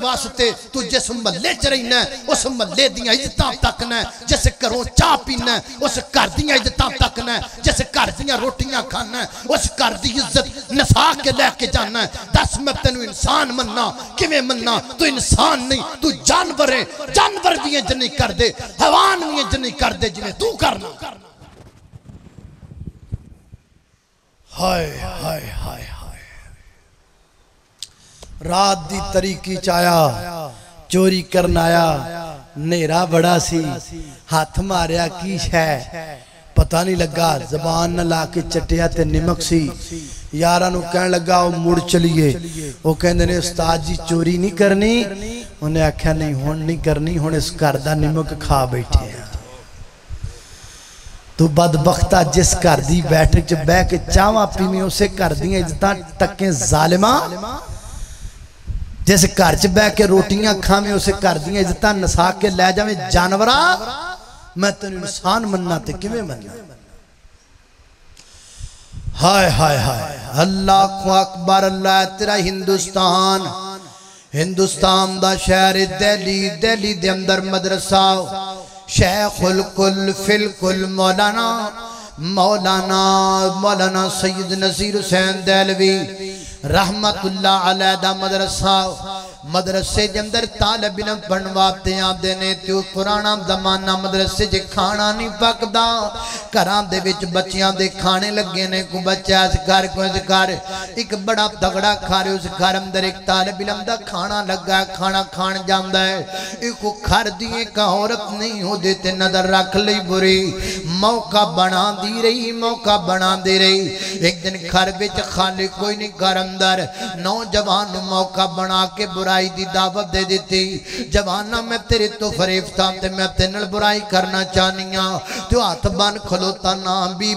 واسطے تو جس محلے چ رہنا ہے اس محلے دیاں عزتاں تکنا ہے، جس گھروں چاہ پینا ہے اس گھر دیاں عزتاں تکنا ہے، جس گھر دیاں روٹیاں کھانا ہے اس گھر دی عزت نسا کے لے کے جانا ہے۔ دس میں تینوں انسان مننا کیویں مننا؟ تو انسان نہیں، تو جانور ہے، جانور بھی انج نہیں کر دے، حیوان بھی انج نہیں کر دے جویں تو کرنا۔ ہائے ہائے ہائے ہائے، رات دی طریقی چایا چوری کرنا آیا، نیرا بڑا سی ہاتھ ماریا کی شے پتہ نہیں لگا، زبان نہ لا کے چٹیا تے نمک سی، یارانو کہنے لگا وہ مڑ چلیے، وہ کہنے نے استاد جی چوری نہیں کرنی، انہیں آکھیا نہیں ہون نہیں کرنی، ہون اس کردہ نمک کھا بیٹھے ہیں۔ تو بدبختہ جس کر دی بیٹھک چ بے کے چاواں پی میں اسے کر دیا عزتاں تکیں ظالمہ، جس کر چ بے کے روٹیاں کھا میں اسے کر دیا عزتاں نسا کے لے جاویں جانورا، میں تن انسان مننا تے کیویں مننا؟ ہائے ہائے ہائے، اللہ کو اکبر، اللہ تیرا ہندوستان، ہندوستان دا شہر دہلی، دہلی دے اندر مدرسہ شیخ الکل فی الکل مولانا سید نصیر حسین دہلوی رحمت اللہ علیہ دا مدرسے دے اندر طالب علم پڑھواتے آندے نے، تو پرانا زمانہ مدرسے جے کھانا نہیں پکدا، گھراں دے وچ بچیاں دے کھانے لگے نے، کو بچہ اس گھر کو اس گھر ایک بڑا تگڑا کھا رہے، اس گھر اندر ایک طالب علم دا کھانا لگا ہے، کھانا کھان جاندا ہے، ایک کھر دیئے کا عورت نہیں ہو دیتے نظر رکھ لئی بری، موقع بنا دی رہی، ایک دن کھر وچ خالی کوئی نہیں گھر اندر، نوجوان موقع بنا کے برائی دی دعوت دے دیتی، جوانہ میں تیرے تو فریفتہ تے میں تینل برائی کرنا چاہنیاں، تو ہاتھ بان کھلوتا نا بی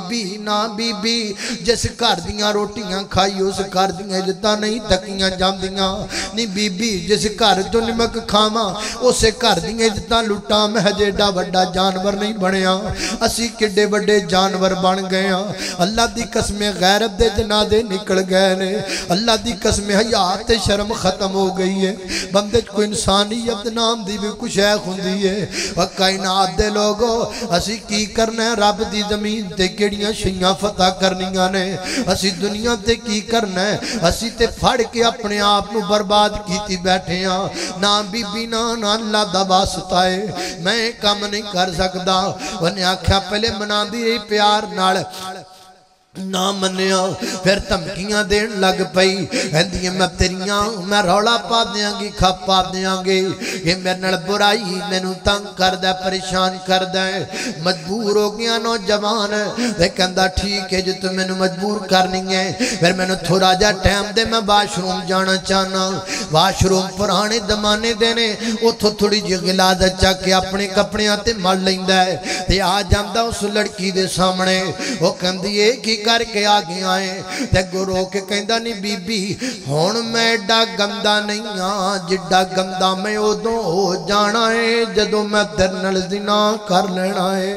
بی، جس کر دیاں روٹیاں کھائی اس کر دیاں جتا نہیں تکیاں جام دیاں، نہیں بی بی جس کر جو نمک کھاما اسے کر دیاں جتا لٹا میں جیڑا وڈا جانور نہیں بنیا، اسی کڈے وڈے جانور بن گئے ہیں، اللہ دی قسم غیرت دے جنادے نکل گئے نے، اللہ دی قسم حیات شرم ختم ہو گئی ہے، بندے کو انسانیت نام دی بھی کچھ ہے خوندی ہے، وقائنات دے لوگو اسی کی کرنا ہے، رب دی زمین تے کیڑیاں شیعہ فتح کرنیاں نے، اسی دنیا تے کی کرنا ہے، اسی تے پھڑ کے اپنے آپ نو برباد کیتی بیٹھے ہیں، نا بی بی نا اللہ دا واسطہ ہے، میں کام نہیں کر سکدا، انہیں آکھا پہلے منا دی رہی پیار نال نہ منیا، پھر تمکیاں دین لگ پئی، ہندیاں میں تیریاں میں روڑا پا دیاں گی کھپ پا دیاں گی، یہ میرے نال برائی میں نو تنگ کر دے پریشان کر دے، مجبور ہو گیا نوجوان، دیکھندہ ٹھیک ہے جو تو میں نو مجبور کرنی ہے، پھر میں نو تھوڑا جا ٹائم دے میں واش روم جانا چاہنا، واش روم پرانے دمانے دینے، وہ تھوڑی جی غلازت چاہ کے اپنے کپڑے آتے مر لیندہ ہے، تے آ جاندہ اس لڑکی دے سامنے، وہ کہندی ہے کی کر کے آگے آئیں، تے گرو کے کہندہ نہیں بی بی ہون میں ڈا گندہ نہیں آن، جڈا گندہ میں ادوں ہو جانا ہے، جدو میں درنل زنا کر لینا ہے،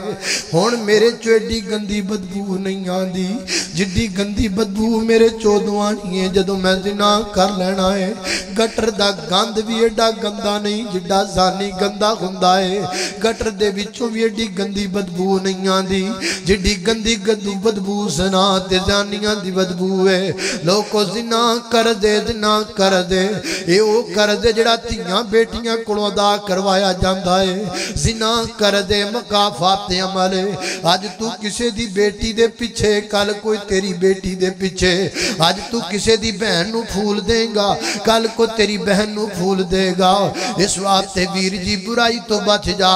ہون میرے چوڑی گندی بدبو نہیں آن دی، جڈی گندی بدبو میرے چودوں آنی ہے، جدو میں زنا کر لینا ہے، گٹر دا گاند بھی ایڈا گندہ نہیں، جڈا زانی گندہ گندہ ہے، گٹر دے وچوں بھی ایڈی گندی بدبو نہیں آن دی، جڈی گندی گندو بدبو زنا تے زانیاں دی بدبو ہے، لوگو زنا کر دے اے او کر دے جڑا تیاں بیٹیاں کڑوں ادا کروایا جاندہ ہے، زنا کر دے مقافات عمل ہے، آج تو کسے دی بیٹی دے پچھے کل کوئی تیری بیٹی دے پچھے، آج تو کسے دی بہن نو پھول دے گا کل کو تیری بہن نو پھول دے گا، اس واسطے ویر جی برائی تو بچ جا،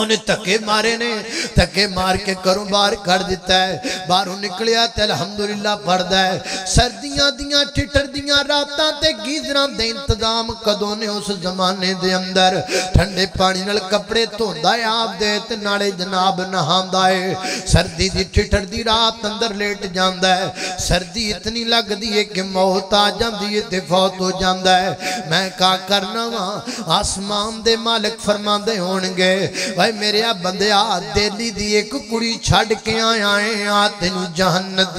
انہیں تکے مارے نے، تکے مار کے کروں بار کر دیتا ہے، باروں نکلیا تے الحمدللہ پڑھ ہے، سردیاں دیاں ٹھٹر دیاں راتاں تے گیزران دے انتظام قدوں نے اس زمانے دے اندر، ٹھنڈے پانی نل کپڑے توندہ ہے آپ دے تے نالے جناب نہاندہ ہے، سردی دی ٹھٹر دی رات اندر لیٹ جاندہ ہے، سردی اتنی لگ دیئے کہ موت آ جاندی ہے تے فوت ہو جاندہ ہے، میں کہا کرنا وہاں آسمان دے مالک فرمان دے ہونگے، اے میرے بندیا دلی دی ایک کڑی چھڑ کے آیا تینو جنت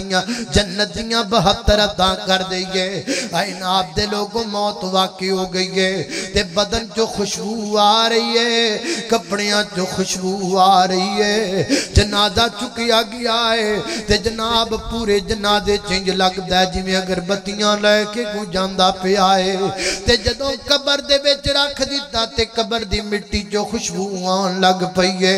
دیاں 72 عطا کر دئیے اے ناب دے لوگوں موت واقع ہو گئی ہے تے بدن جو خوشبو آ رہی ہے کپڑیاں جو خوشبو آ رہی ہے جنازہ چکیا گیا ہے تے جناب پورے جنازے چنج لگ دے جی میں اگر بتیاں لے کے کو جاندہ پہ آئے تے جدوں قبر دے بیچ رکھ دیتا تے قبر دی مٹی جو خوشبو آن لگ پئیے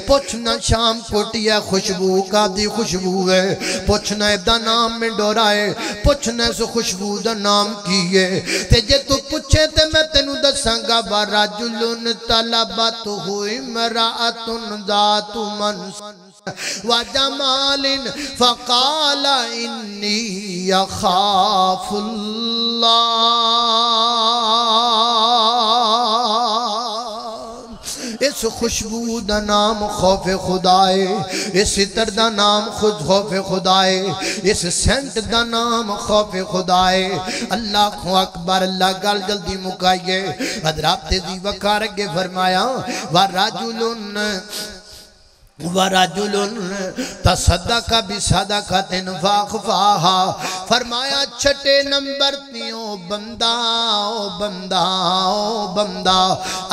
پوچھنا شام کوٹی ہے خوشبو کا دی خوشبو ہے پوچھنا دا نام میں ڈورائے پوچھنا سو خوشبو دا نام کیے تے جے تو پوچھے تے میں تینو دسانگا وَرَجُلٌ طَلَبَتْهُ امْرَأَةٌ ذَاتُ مَنْصَبٍ وَجَمَالٍ فَقَالَ إِنِّي أَخَافُ اللَّهَ اس خوشبو دا نام خوف خدائے اس عطر دا نام خوف خدائے اس سینٹ دا نام خوف خدائے اللہ کو اکبر اللہ گل جلدی مکائیے حضرات دی وقار کے فرمایا وَرَجُلٌ تَصَدَّقَ بِصَدَقَةٍ فَأَخْفَاهَا فرمایا چھٹے نمبر تیوں بندہ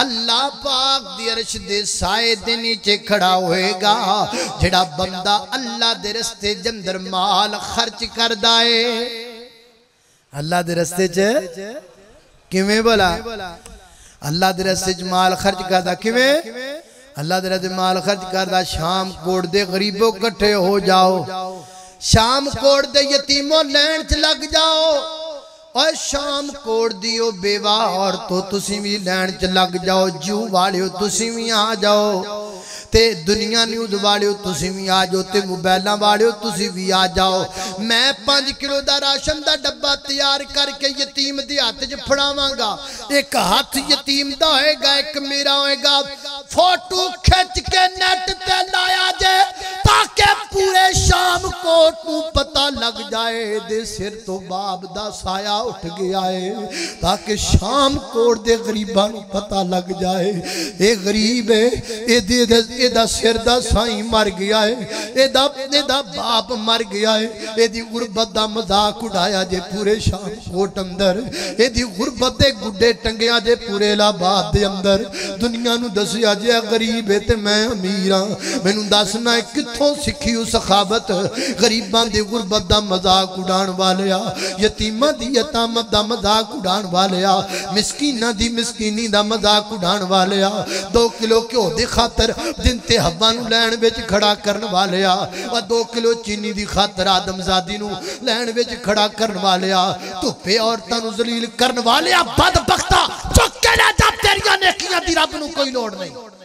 اللہ پاک دی عرش دے سائے دے نیچے کھڑا ہوئے گا جڑا بندہ اللہ دے رستے جندر مال خرچ کر دائے اللہ دے رستے کیویں بولا اللہ دے رستے مال خرچ کر دا کیویں اللہ دے رہتے مال خرچ کردہ شام کوڑ دے غریبوں کٹھے ہو جاؤ شام کوڑ دے یتیموں لین چ لگ جاؤ اور شام کوڑ دیو بیوہ اور تو تسی بھی لین چ لگ جاؤ جو والیو تسی بھی آ جاؤ تے دنیا نیوز والیو تسی بھی آ جاؤ تے موبائلہ والیو تسی بھی آ جاؤ میں 5 کلو دا راشن دا ڈبہ تیار کر کے یتیم دی ہاتھ جو پھڑاواں گا ایک ہاتھ یتیم دا ہوئے گا ایک میرا ہوئے گا فوٹو کھچ کے نیٹ تے لایا جائے تاکہ پورے شام کو تو پتہ لگ جائے دے سر تو باب دا سایہ اٹھ گیا ہے تاکہ شام کوڑ دے غریبان پتہ لگ جائے اے غریب ہے اے دا سر دا سائیں مر گیا ہے اے دا باپ مر گیا ہے اے دی غربت دا مذاق اڑایا جے پورے شام کوٹ اندر اے دی غربت دے گڈے ٹنگیا جے پورے لاباد دے اندر دنیا نو دسیا جے غریب ہے تے میں امیراں میں نو دسنا ہے کتھوں سکھی ہو سخاوت غریبان دی غربت دا مذاق اڑان والیا یتیمہ دی یتامت دا مذاق اڑان والیا مسکینہ دی مسکینی دا مذاق اڑان والیا 2 کلو کیوں دے خاطر دنتے حوانو لین بیچ کھڑا کرن والیا و 2 کلو چینی دی خاطر آدم زادی نو لین بیچ کھڑا کرن والیا تو پہ عورتانو ذلیل کرن والیا بدبختہ چکے نہ جب تیریاں نیکیاں دی رب نو کوئی لوڑ نہیں